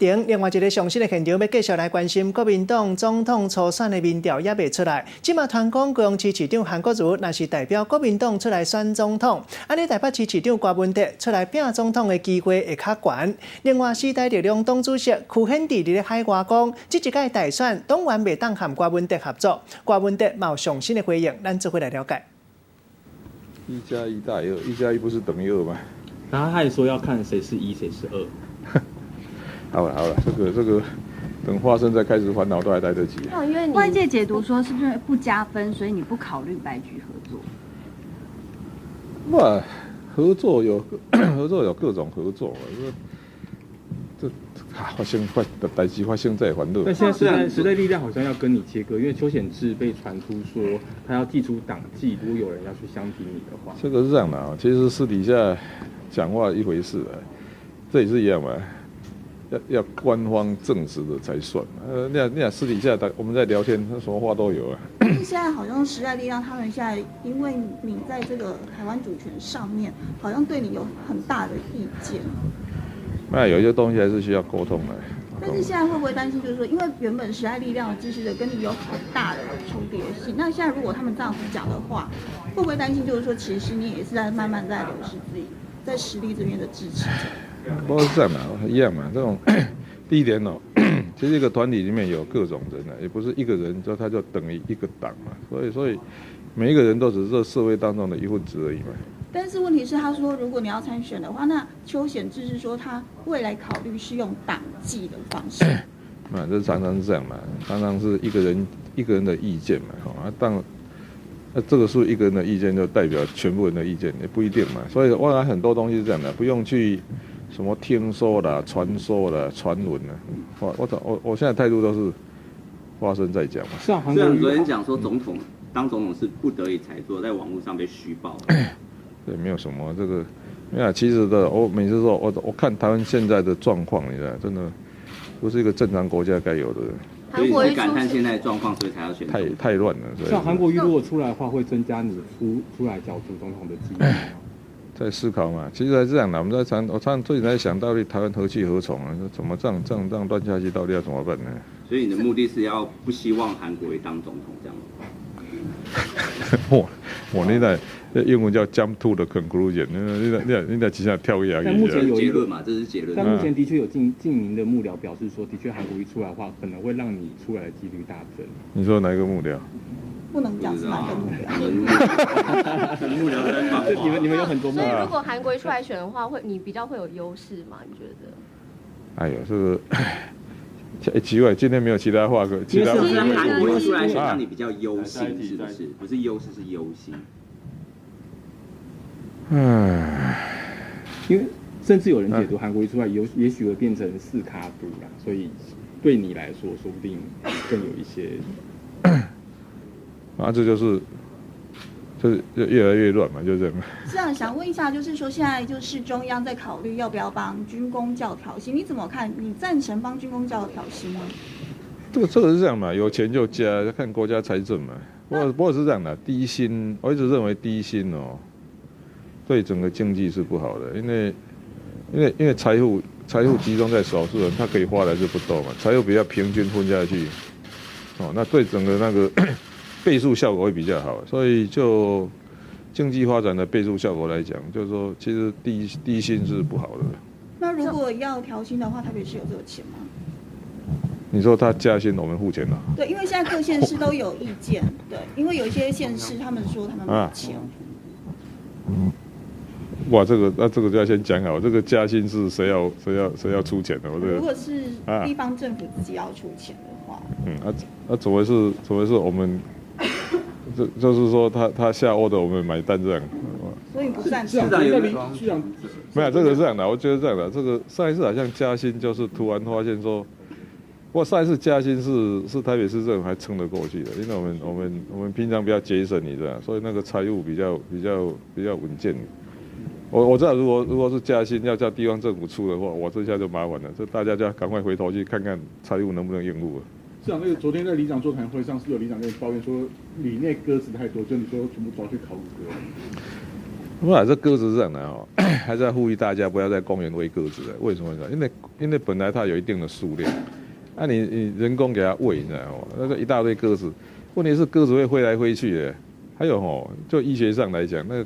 停。另外一个上新的现场要继续来关心国民党总统初选的民调也未出来。即马传讲高雄市市长韩国瑜若是代表国民党出来选总统，安尼台北市市长郭文哲出来拼总统的机会会较悬。另外，时代力量党主席邱显智伫咧海外讲，这一届大选党员未当和郭文哲合作。郭文哲嘛有上新的回应，咱做伙来了解。1+1大于2，1+1不是等于2吗？然后他也说要看谁是1，谁是2。好了，这个等花生再开始烦恼都还来得及。因为外界解读说是不是不加分，所以你不考虑白局合作？哇，合作有各种合作，发生代志发生在烦恼。但现在时代力量好像要跟你切割，因为邱显智被传出说他要祭出党纪，如果有人要去相挺你的话，这个是这样的啊，其实私底下讲话一回事啊，这也是一样嘛，要官方证实的才算。你俩私底下我们在聊天，什么话都有啊。现在好像时代力量他们现在，因为你在这个台湾主权上面，好像对你有很大的意见。那有一些东西还是需要沟通的。但是现在会不会担心，就是说，因为原本时代力量的支持者跟你有很大的重叠性，那现在如果他们这样子讲的话，会不会担心，就是说，其实你也是在慢慢在流失自己在实力这边的支持者？不过是这样嘛，一样嘛。这种第一点其实一个团体里面有各种人也不是一个人他就等于一个党嘛，所以每一个人都只是这社会当中的一份子而已嘛。但是问题是，他说如果你要参选的话，那邱显智是说他未来考虑是用党纪的方式。这常常是这样嘛，常常是一个人的意见嘛，这个是一个人的意见就代表全部人的意见，也不一定嘛。所以未来很多东西是这样的，不用去什么听说啦、传说啦、传闻啦。我现在态度都是花生在讲嘛。虽然昨天讲说当总统是不得已才做，在网络上被虚报。对，没有什么这个，其实我每次说，我看台湾现在的状况，你知道，真的不是一个正常国家该有的。所以你感叹现在的状况，所以才要选。太乱了。像韩国瑜如果出来的话，会增加你出来角逐总统的机会吗？在思考嘛，其实还是这样的。我常常最近在想，到底台湾何去何从啊？怎么这样乱下去，到底要怎么办呢？所以你的目的是要不希望韩国瑜当总统这样吗？我那英文叫 jump to the conclusion， 你在其实跳跃。但目前有结论嘛，这是结论。但目前的确有近名的幕僚表示说，的确韩国瑜出来的话，可能会让你出来的几率大增。你说哪一个幕僚？不能讲是哪个幕僚。幕僚在放话。你们有很多幕僚。所以如果韩国瑜出来选的话，你比较会有优势吗？你觉得？哎呦，这个。奇怪，今天没有其他话可。其实韩国瑜出来选让你比较忧心，是不是？不是优势，是忧心。因为甚至有人解读韩国瑜出来，也许会变成4卡都啦，所以对你来说，说不定更有一些。这就是越来越乱嘛，就这样。这样想问一下，就是说现在就是中央在考虑要不要帮军公教调薪，你怎么看？你赞成帮军公教调薪吗？这个是这样嘛，有钱就加，看国家财政嘛。不过是这样的，低薪我一直认为低薪对整个经济是不好的，因为财富集中在少数人，他可以花的是不多嘛，财富比较平均分下去，那对整个那个倍数效果会比较好，所以就经济发展的倍数效果来讲，就是说其实低薪是不好的。那如果要调薪的话，台北市有这个钱吗？你说他加薪，我们付钱了？对，因为现在各县市都有意见，对，因为有一些县市他们说他们没有钱。哇，这个就要先讲好，这个加薪是谁要出钱的？如果是地方政府自己要出钱的话，怎么是我们？就是说他下 order 我们买单这样。所以不赞成。没有，这个是这样的，我觉得这样的，这个上一次好像加薪就是突然发现说。不过上一次加薪是台北市政府还撑得过去的，因为我们平常比较节省，你知道，所以那个财务比较稳健。我知道如果是加薪要叫地方政府出的话，我这下就麻烦了，这大家就要赶快回头去看看财务能不能应付了。市长，那个昨天在里长座谈会上，是有里长跟你抱怨说里内鸽子太多，就你说全部抓去考古歌。不然这鸽子是这样的哦，还是要呼吁大家不要在公园喂鸽子的。为什么呢？因为本来它有一定的数量，你人工给它喂，你知道吗？那个一大堆鸽子，问题是鸽子会飞来飞去的。还有就医学上来讲，那个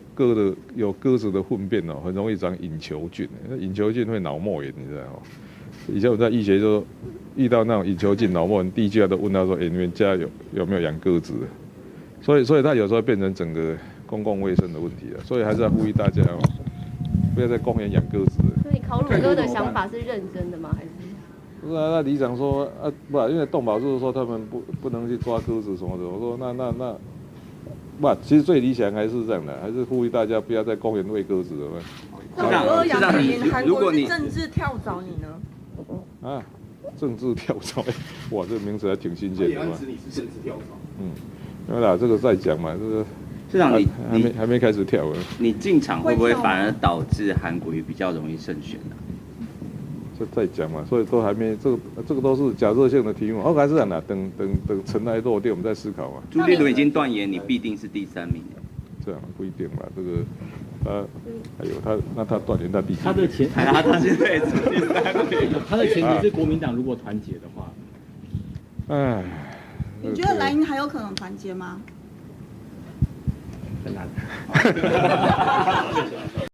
鸽子的粪便很容易长隐球菌，那隐球菌会脑膜炎，你知道吗？以前我在医学就遇到那种隐球菌脑膜炎，第一句话都问他说：“你们家有没有养鸽子？”所以它有时候变成整个公共卫生的问题了。所以还是要呼吁大家不要在公园养鸽子。所以烤乳鸽的想法是认真的吗？还是？不是啊，那里长说不，因为动保就是说他们不能去抓鸽子什么的。我说那。不，其实最理想还是这样的，还是呼吁大家不要在公园喂鸽子的嘛。是让你，如果你政治跳蚤你呢？啊，政治跳蚤，哇，这个名词还挺新鲜的嘛。指你是政治跳蚤。没有啦，这个再讲嘛，这个市长还没开始跳呢。你进场会不会反而导致韩国瑜比较容易胜选呢？这再讲嘛，所以都还没这个都是假设性的题目。还是这样的，等尘埃落定，我们再思考嘛。朱立伦已经断言你必定是第3名。这样不一定吧？这个还有他断言他第几名？他的前他现在是第3名。他的前提是国民党如果团结的话。哎，你觉得蓝营还有可能团结吗？很难。